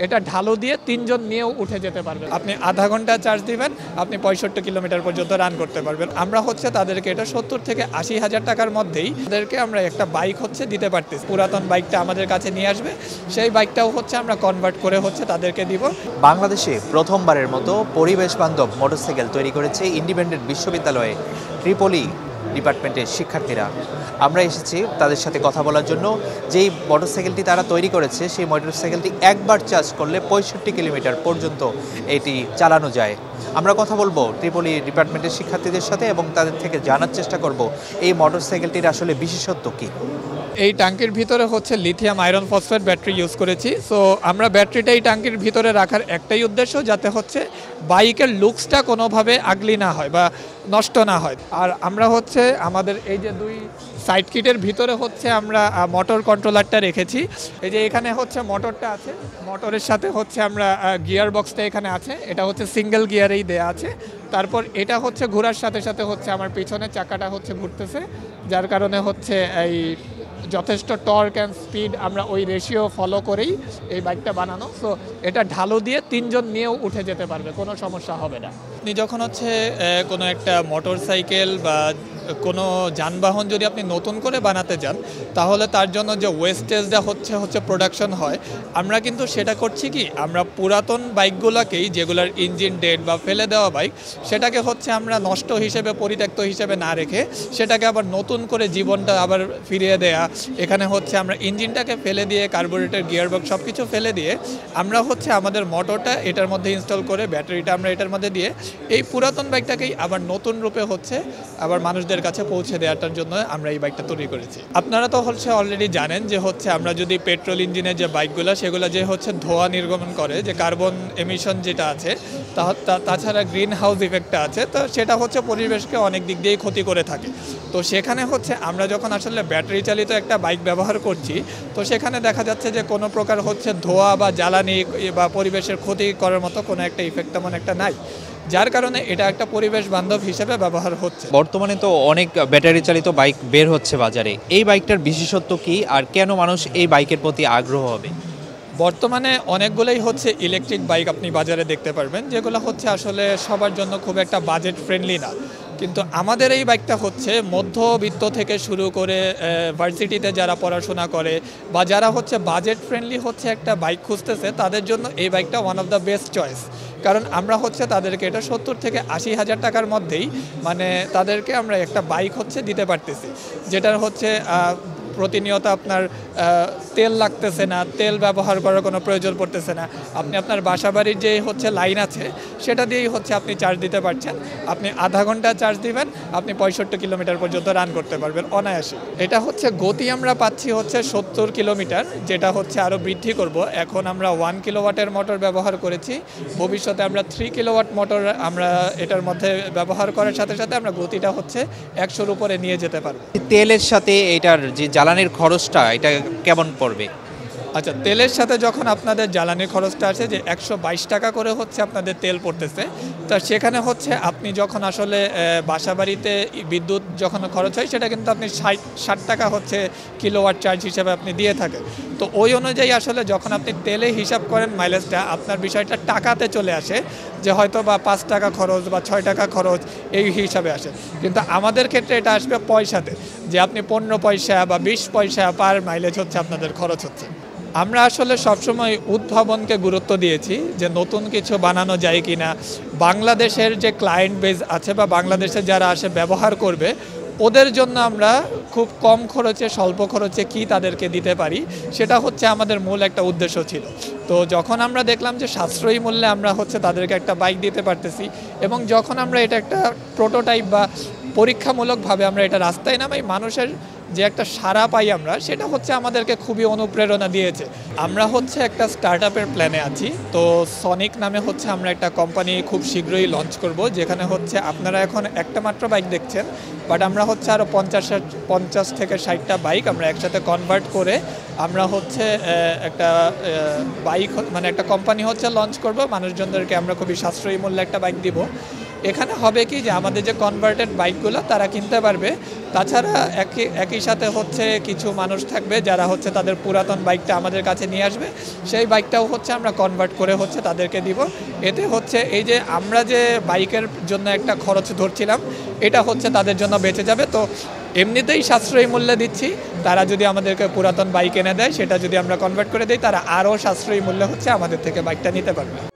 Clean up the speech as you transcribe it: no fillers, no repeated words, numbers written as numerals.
এটা ঢালু দিয়ে 3 জন নিয়েও উঠে যেতে পারবেন। আপনি আধা ঘন্টা চার্জ দিবেন, আপনি 65 কিলোমিটার পর্যন্ত রান করতে পারবেন। আমরা হচ্ছে তাদেরকে এটা 70 থেকে 80 হাজার টাকার মধ্যেই তাদেরকে আমরা একটা বাইক হচ্ছে দিতে পারতেছি। পুরাতন বাইকটা আমাদের কাছে নিয়ে আসবে, সেই বাইকটাও হচ্ছে আমরা কনভার্ট করে হচ্ছে তাদেরকে দিব। বাংলাদেশে প্রথমবারের মতো পরিবেশ বান্ধব মোটরসাইকেল তৈরি করেছে ইন্ডিপেন্ডেন্ট বিশ্ববিদ্যালয়ে ট্রিপলি ডিপার্টমেন্টের শিক্ষার্থীরা। আমরা এসেছি তাদের সাথে কথা বলার জন্য। যেই মোটরসাইকেলটি তারা তৈরি করেছে সেই মোটরসাইকেলটি একবার চার্জ করলে 65 কিলোমিটার পর্যন্ত এটি চালানো যায়। আমরা কথা বলবো ট্রিপলি ডিপার্টমেন্টের শিক্ষার্থীদের সাথে এবং তাদের থেকে জানার চেষ্টা করব এই মোটরসাইকেলটির আসলে বিশেষত্ব কী। এই ট্যাঙ্কির ভিতরে হচ্ছে lithium iron phosphate battery use করেছি। সো আমরা ব্যাটারিটা এই ট্যাঙ্কির ভিতরে রাখার একটাই উদ্দেশ্য, যাতে হচ্ছে বাইকের লুকসটা কোনোভাবে আগলি না হয় বা নষ্ট না হয়। আর আমরা হচ্ছে আমাদের এই যে 2 সাইড কিটের ভিতরে হচ্ছে আমরা মোটর কন্ট্রোলারটা রেখেছি। এই যে এখানে হচ্ছে মোটরটা আছে, মোটরের সাথে হচ্ছে আমরা গিয়ার বক্সটা এখানে আছে, এটা হচ্ছে সিঙ্গেল গিয়ারেই দেয়া আছে। তারপর এটা হচ্ছে ঘোরার সাথে সাথে হচ্ছে আমার পিছনের চাকাটা হচ্ছে ঘুরতেছে, যার কারণে হচ্ছে এই যথেষ্ট টর্ক অ্যান্ড স্পিড আমরা ওই রেশিও ফলো করেই এই বাইকটা বানানো। সো এটা ঢালু দিয়ে 3 জন নিয়েও উঠে যেতে পারবে, কোনো সমস্যা হবে না। আপনি যখন হচ্ছে কোনো একটা মোটর সাইকেল বা কোনো যানবাহন যদি আপনি নতুন করে বানাতে যান, তাহলে তার জন্য যে ওয়েস্টেজটা হচ্ছে প্রোডাকশন হয়, আমরা কিন্তু সেটা করছি কি, আমরা পুরাতন বাইকগুলোকেই, যেগুলোর ইঞ্জিন ডেড বা ফেলে দেওয়া বাইক, সেটাকে হচ্ছে আমরা নষ্ট হিসেবে, পরিত্যক্ত হিসেবে না রেখে সেটাকে আবার নতুন করে জীবনটা আবার ফিরিয়ে দেয়া। এখানে হচ্ছে আমরা ইঞ্জিনটাকে ফেলে দিয়ে, কার্বোরেটর, গিয়ারবক্স সব কিছু ফেলে দিয়ে আমরা হচ্ছে আমাদের মোটরটা এটার মধ্যে ইনস্টল করে, ব্যাটারিটা আমরা এটার মধ্যে দিয়ে এই পুরাতন বাইকটাকেই আবার নতুন রূপে হচ্ছে আবার মানুষদের কাছে পৌঁছে দেওয়াটার জন্য আমরা এই বাইকটা তৈরি করেছি। আপনারা তো হচ্ছে অলরেডি জানেন যে হচ্ছে আমরা যদি পেট্রোল ইঞ্জিনের যে বাইকগুলো, সেগুলো যে হচ্ছে ধোঁয়া নির্গমন করে, যে কার্বন এমিশন যেটা আছে, তাছাড়া গ্রিন হাউস ইফেক্টটা আছে, তো সেটা হচ্ছে পরিবেশকে অনেক দিক দিয়েই ক্ষতি করে থাকে। তো সেখানে হচ্ছে আমরা যখন আসলে ব্যাটারি চালিত একটা বাইক ব্যবহার করছি, তো সেখানে দেখা যাচ্ছে যে কোনো প্রকার হচ্ছে ধোঁয়া বা জ্বালানি বা পরিবেশের ক্ষতি করার মতো কোনো একটা ইফেক্ট তেমন একটা নাই, যার কারণে এটা একটা পরিবেশ বান্ধব হিসেবে ব্যবহার হচ্ছে। বর্তমানে তো অনেক ব্যাটারি চালিত বাইক বের হচ্ছে বাজারে, এই বাইকটার বিশেষত্ব কী আর কেন মানুষ এই বাইকের প্রতি আগ্রহ হবে? বর্তমানে অনেকগুলোই হচ্ছে ইলেকট্রিক বাইক আপনি বাজারে দেখতে পারবেন, যেগুলো হচ্ছে আসলে সবার জন্য খুব একটা বাজেট ফ্রেন্ডলি না। কিন্তু আমাদের এই বাইকটা হচ্ছে মধ্যবিত্ত থেকে শুরু করে ভার্সিটিতে যারা পড়াশোনা করে বা যারা হচ্ছে বাজেট ফ্রেন্ডলি হচ্ছে একটা বাইক খুঁজতেছে, তাদের জন্য এই বাইকটা one of the best choice. কারণ আমরা হচ্ছে তাদেরকে এটা 70 থেকে 80 হাজার টাকার মধ্যেই মানে তাদেরকে আমরা একটা বাইক হচ্ছে দিতে পারতেছি, যেটার হচ্ছে প্রতিনিয়ত আপনার তেল লাগতেছে না, তেল ব্যবহার করার কোনো প্রয়োজন পড়তেছে না। আপনি আপনার বাসাবাড়ির যে হচ্ছে লাইন আছে, সেটা দিয়েই হচ্ছে আপনি চার্জ দিতে পারছেন। আপনি আধা ঘন্টা চার্জ দিবেন, আপনি 65 কিলোমিটার পর্যন্ত রান করতে পারবেন অনায়াসে। এটা হচ্ছে গতি আমরা পাচ্ছি হচ্ছে 70 কিলোমিটার, যেটা হচ্ছে আরও বৃদ্ধি করব। এখন আমরা 1 কিলোওয়াটের মোটর ব্যবহার করেছি, ভবিষ্যতে আমরা 3 কিলোওয়াট মোটর আমরা এটার মধ্যে ব্যবহার করার সাথে সাথে আমরা গতিটা হচ্ছে 100-র উপরে নিয়ে যেতে পারবো। তেলের সাথে এটার যে জ্বালানির খরচটা এটা কেমন পড়বে? আচ্ছা, তেলের সাথে যখন আপনাদের জ্বালানির খরচটা আছে যে 122 টাকা করে হচ্ছে আপনাদের তেল পড়তেছে, তা সেখানে হচ্ছে আপনি যখন আসলে বাসাবাড়িতে বিদ্যুৎ যখন খরচ হয়, সেটা কিন্তু আপনি 60 টাকা হচ্ছে কিলোওয়াট চার্জ হিসেবে আপনি দিয়ে থাকেন। তো ওই অনুযায়ী আসলে যখন আপনি তেলে হিসাব করেন মাইলেজটা, আপনার বিষয়টা টাকাতে চলে আসে, যে হয়তো বা 5 টাকা খরচ বা 6 টাকা খরচ এই হিসাবে আসে। কিন্তু আমাদের ক্ষেত্রে এটা আসবে পয়সাতে, যে আপনি 15 পয়সা বা 20 পয়সা পার মাইলেজ হচ্ছে আপনাদের খরচ হচ্ছে। আমরা আসলে সবসময় উদ্ভাবনকে গুরুত্ব দিয়েছি, যে নতুন কিছু বানানো যায় কি না, বাংলাদেশের যে ক্লায়েন্ট বেস আছে বা বাংলাদেশে যারা আসে ব্যবহার করবে, ওদের জন্য আমরা খুব কম খরচে, স্বল্প খরচে কি তাদেরকে দিতে পারি, সেটা হচ্ছে আমাদের মূল একটা উদ্দেশ্য ছিল। তো যখন আমরা দেখলাম যে সাশ্রয়ী মূল্যে আমরা হচ্ছে তাদেরকে একটা বাইক দিতে পারতেছি, এবং যখন আমরা এটা একটা প্রোটোটাইপ বা পরীক্ষামূলকভাবে আমরা এটা রাস্তায় নামাই, মানুষের যে একটা সাড়া পাই আমরা, সেটা হচ্ছে আমাদেরকে খুবই অনুপ্রেরণা দিয়েছে। আমরা হচ্ছে একটা স্টার্ট আপের প্ল্যানে আছি। তো সনিক নামে হচ্ছে আমরা একটা কোম্পানি খুব শীঘ্রই লঞ্চ করব, যেখানে হচ্ছে আপনারা এখন একটা মাত্র বাইক দেখছেন, বাট আমরা হচ্ছে আরও 50 থেকে 60টা বাইক আমরা একসাথে কনভার্ট করে আমরা হচ্ছে একটা বাইক মানে একটা কোম্পানি হচ্ছে লঞ্চ করব। মানুষজনদেরকে আমরা খুবই সাশ্রয়ী মূল্যে একটা বাইক দিব। এখানে হবে কি, যে আমাদের যে কনভার্টেড বাইকগুলো তারা কিনতে পারবে তাছাড়া একই সাথে হচ্ছে কিছু মানুষ থাকবে যারা হচ্ছে তাদের পুরাতন বাইকটা আমাদের কাছে নিয়ে আসবে, সেই বাইকটাও হচ্ছে আমরা কনভার্ট করে হচ্ছে তাদেরকে দিব। এতে হচ্ছে এই যে আমরা যে বাইকের জন্য একটা খরচ ধরছিলাম, এটা হচ্ছে তাদের জন্য বেঁচে যাবে। তো এমনিতেই সাশ্রয়ী মূল্যে দিচ্ছি, তারা যদি আমাদেরকে পুরাতন বাইক এনে দেয়, সেটা যদি আমরা কনভার্ট করে দিই, তারা আরও সাশ্রয়ী মূল্যে হচ্ছে আমাদের থেকে বাইকটা নিতে পারবে।